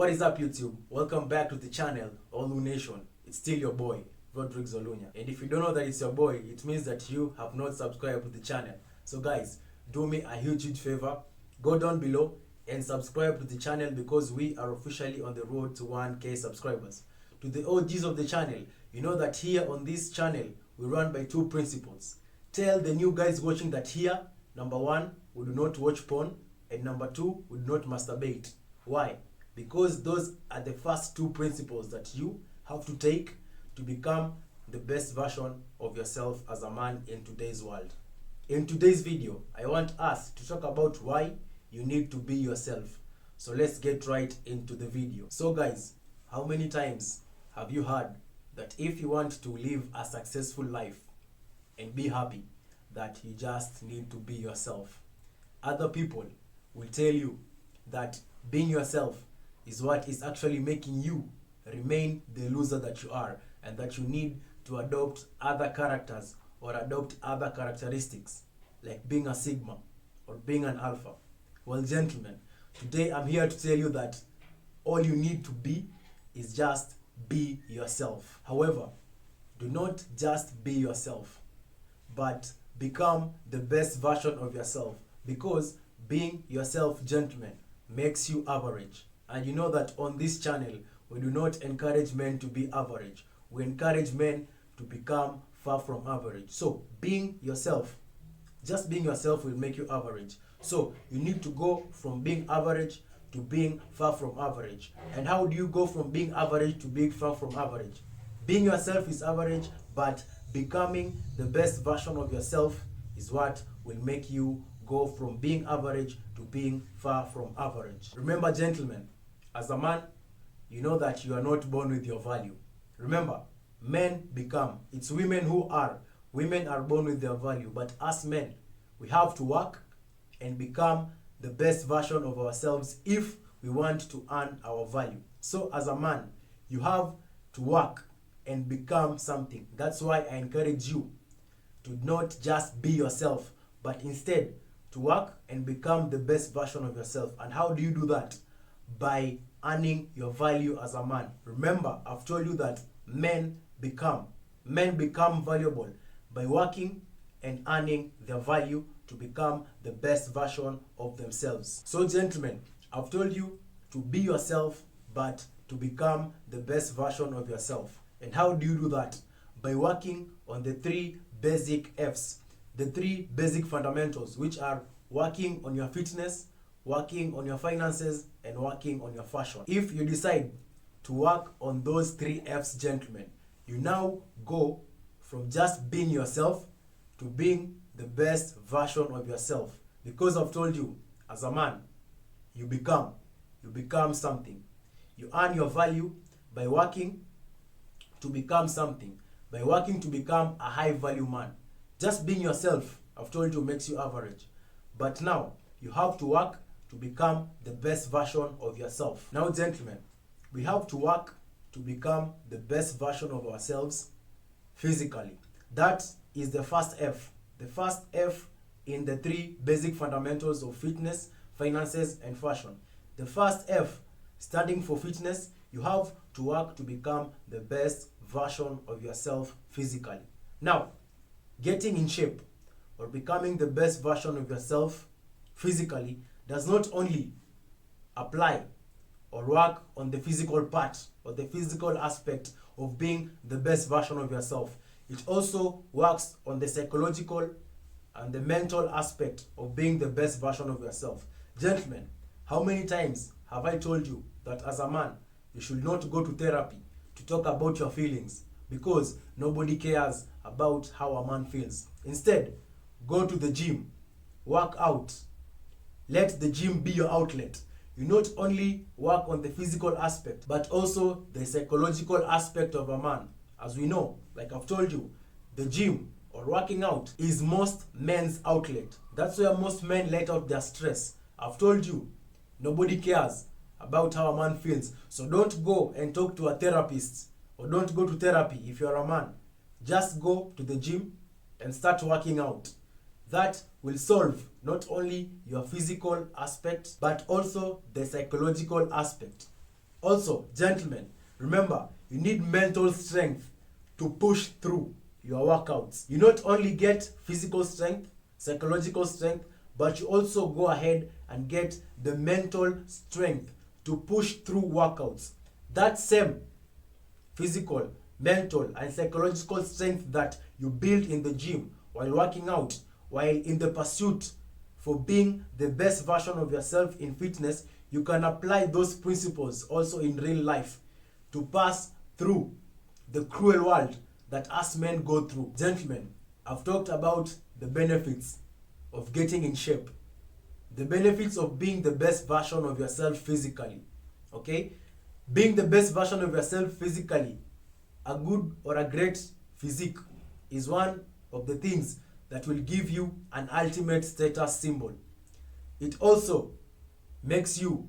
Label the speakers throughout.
Speaker 1: What is up, YouTube? Welcome back to the channel, Olu Nation. It's still your boy, Rodrick Zolunya. And if you don't know that it's your boy, it means that you have not subscribed to the channel. So guys, do me a huge favor. Go down below and subscribe to the channel because we are officially on the road to 1K subscribers. To the OGs of the channel, you know that here on this channel, we run by two principles. Tell the new guys watching that here, number one, we do not watch porn, and number two, we do not masturbate. Why? Because those are the first two principles that you have to take to become the best version of yourself as a man in today's world. In today's video, I want us to talk about why you need to be yourself. So let's get right into the video. So guys, how many times have you heard that if you want to live a successful life and be happy, that you just need to be yourself? Other people will tell you that being yourself is what is actually making you remain the loser that you are, and that you need to adopt other characters or adopt other characteristics like being a Sigma or being an Alpha. Well, gentlemen, today I'm here to tell you that all you need to be is just be yourself. However, do not just be yourself, but become the best version of yourself, because being yourself, gentlemen, makes you average. And you know that on this channel, we do not encourage men to be average. We encourage men to become far from average. So being yourself, just being yourself will make you average. So you need to go from being average to being far from average. And how do you go from being average to being far from average? Being yourself is average, but becoming the best version of yourself is what will make you go from being average to being far from average. Remember, gentlemen, as a man, you know that you are not born with your value. Remember, men become. It's women who are. Women are born with their value. But us men, we have to work and become the best version of ourselves if we want to earn our value. So as a man, you have to work and become something. That's why I encourage you to not just be yourself, but instead to work and become the best version of yourself. And how do you do that? By earning your value as a man. Remember, I've told you that men become valuable by working and earning their value to become the best version of themselves. So gentlemen, I've told you to be yourself, but to become the best version of yourself. And how do you do that? By working on the three basic F's, the three basic fundamentals, which are working on your fitness, working on your finances, and working on your fashion. If you decide to work on those three F's, gentlemen, you now go from just being yourself to being the best version of yourself. Because I've told you, as a man, you become something. You earn your value by working to become something, by working to become a high value man. Just being yourself, I've told you, makes you average. But now you have to work to become the best version of yourself. Now, gentlemen, we have to work to become the best version of ourselves physically. That is the first F. The first F in the three basic fundamentals of fitness, finances, and fashion. The first F, standing for fitness, you have to work to become the best version of yourself physically. Now, getting in shape or becoming the best version of yourself physically does not only apply or work on the physical part or the physical aspect of being the best version of yourself. It also works on the psychological and the mental aspect of being the best version of yourself. Gentlemen, how many times have I told you that as a man, you should not go to therapy to talk about your feelings, because nobody cares about how a man feels. Instead, go to the gym, work out. Let the gym be your outlet. You not only work on the physical aspect, but also the psychological aspect of a man. As we know, like I've told you, the gym or working out is most men's outlet. That's where most men let out their stress. I've told you, nobody cares about how a man feels. So don't go and talk to a therapist, or don't go to therapy if you're a man. Just go to the gym and start working out. That will solve not only your physical aspect, but also the psychological aspect. Also, gentlemen, remember, you need mental strength to push through your workouts. You not only get physical strength, psychological strength, but you also go ahead and get the mental strength to push through workouts. That same physical, mental, and psychological strength that you build in the gym while working out, while in the pursuit for being the best version of yourself in fitness, you can apply those principles also in real life to pass through the cruel world that us men go through. Gentlemen, I've talked about the benefits of getting in shape, the benefits of being the best version of yourself physically. Okay? Being the best version of yourself physically, a good or a great physique is one of the things that will give you an ultimate status symbol. It also makes you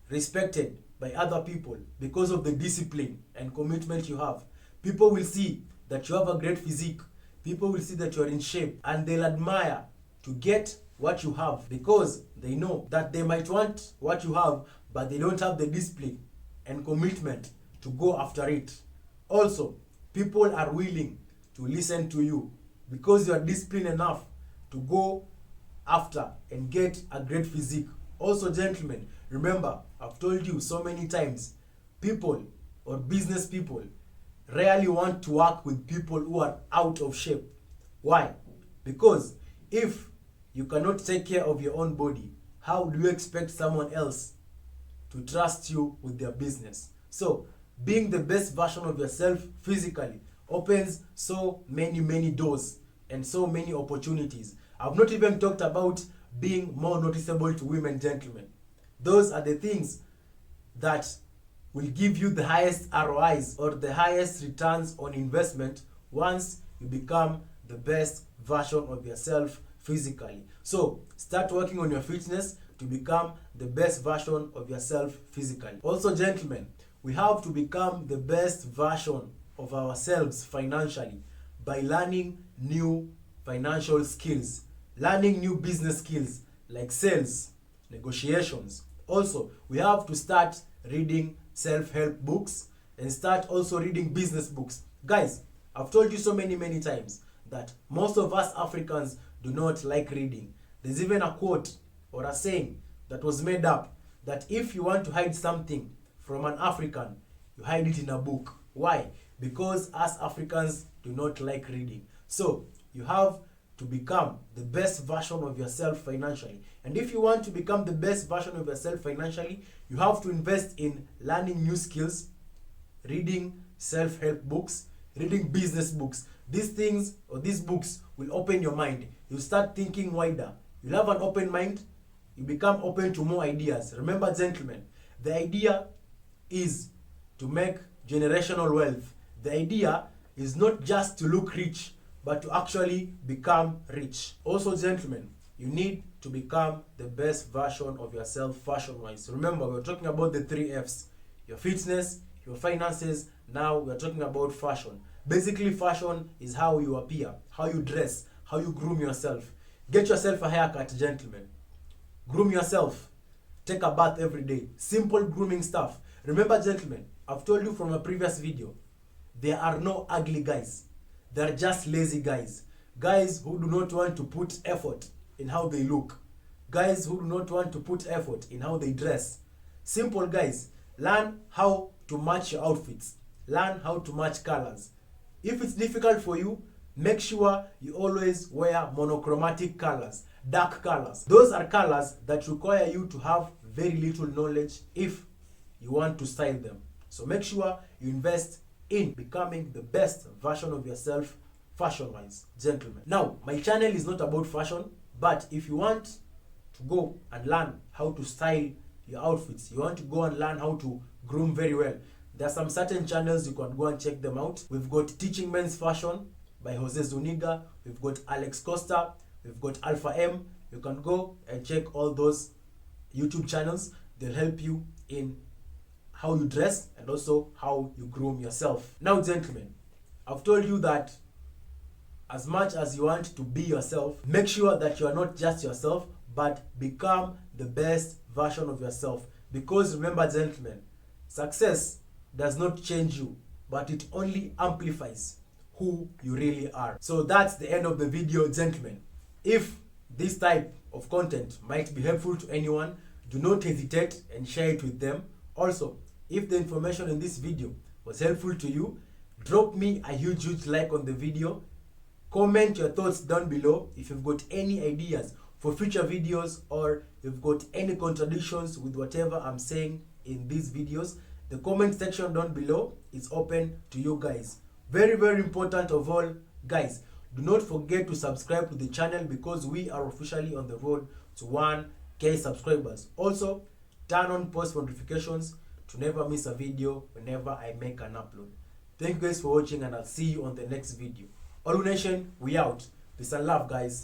Speaker 1: respected by other people because of the discipline and commitment you have. People will see that you have a great physique. People will see that you are in shape, and they'll admire to get what you have because they know that they might want what you have, but they don't have the discipline and commitment to go after it. Also, people are willing to listen to you because you are disciplined enough to go after and get a great physique. Also, gentlemen, remember, I've told you so many times, people or business people rarely want to work with people who are out of shape. Why? Because if you cannot take care of your own body, how do you expect someone else to trust you with their business? So, being the best version of yourself physically opens so many doors and so many opportunities. I've not even talked about being more noticeable to women, gentlemen. Those are the things that will give you the highest ROIs or the highest returns on investment once you become the best version of yourself physically. So start working on your fitness to become the best version of yourself physically. Also, gentlemen, we have to become the best version of ourselves financially by learning new financial skills, learning new business skills like sales, negotiations. Also, we have to start reading self-help books and start also reading business books. Guys, I've told you so many times that most of us Africans do not like reading. There's even a quote or a saying that was made up that if you want to hide something from an African, you hide it in a book. Why? Because us Africans do not like reading. So you have to become the best version of yourself financially. And if you want to become the best version of yourself financially, you have to invest in learning new skills, reading self-help books, reading business books. These things or these books will open your mind. You start thinking wider. You'll have an open mind. You become open to more ideas. Remember, gentlemen, the idea is to make generational wealth. The idea is not just to look rich, but to actually become rich. Also, gentlemen, you need to become the best version of yourself fashion-wise. Remember, we're talking about the 3 Fs. Your fitness, your finances. Now we're talking about fashion. Basically, fashion is how you appear, how you dress, how you groom yourself. Get yourself a haircut, gentlemen. Groom yourself. Take a bath every day. Simple grooming stuff. Remember, gentlemen, I've told you from a previous video, there are no ugly guys. There are just lazy guys. Guys who do not want to put effort in how they look. Guys who do not want to put effort in how they dress. Simple guys. Learn how to match your outfits. Learn how to match colors. If it's difficult for you, make sure you always wear monochromatic colors, dark colors. Those are colors that require you to have very little knowledge if you want to style them. So make sure you invest in becoming the best version of yourself fashion-wise, gentlemen. Now, my channel is not about fashion, but if you want to go and learn how to style your outfits, you want to go and learn how to groom very well, there are some certain channels you can go and check them out. We've got Teaching Men's Fashion by Jose Zuniga. We've got Alex Costa. We've got Alpha M. You can go and check all those YouTube channels. They'll help you in how you dress and also how you groom yourself. Now, gentlemen, I've told you that as much as you want to be yourself, make sure that you are not just yourself, but become the best version of yourself. Because remember, gentlemen, Success does not change you, but it only amplifies who you really are. So that's the end of the video, gentlemen. If this type of content might be helpful to anyone, do not hesitate and share it with them. Also, if the information in this video was helpful to you, drop me a huge like on the video. Comment your thoughts down below if you've got any ideas for future videos, or you've got any contradictions with whatever I'm saying in these videos. The comment section down below is open to you guys. Very important of all, guys, do not forget to subscribe to the channel because we are officially on the road to 1K subscribers. Also, turn on post notifications to never miss a video whenever I make an upload. Thank you guys for watching, and I'll see you on the next video. Olu Nation, we out. Peace and love, guys.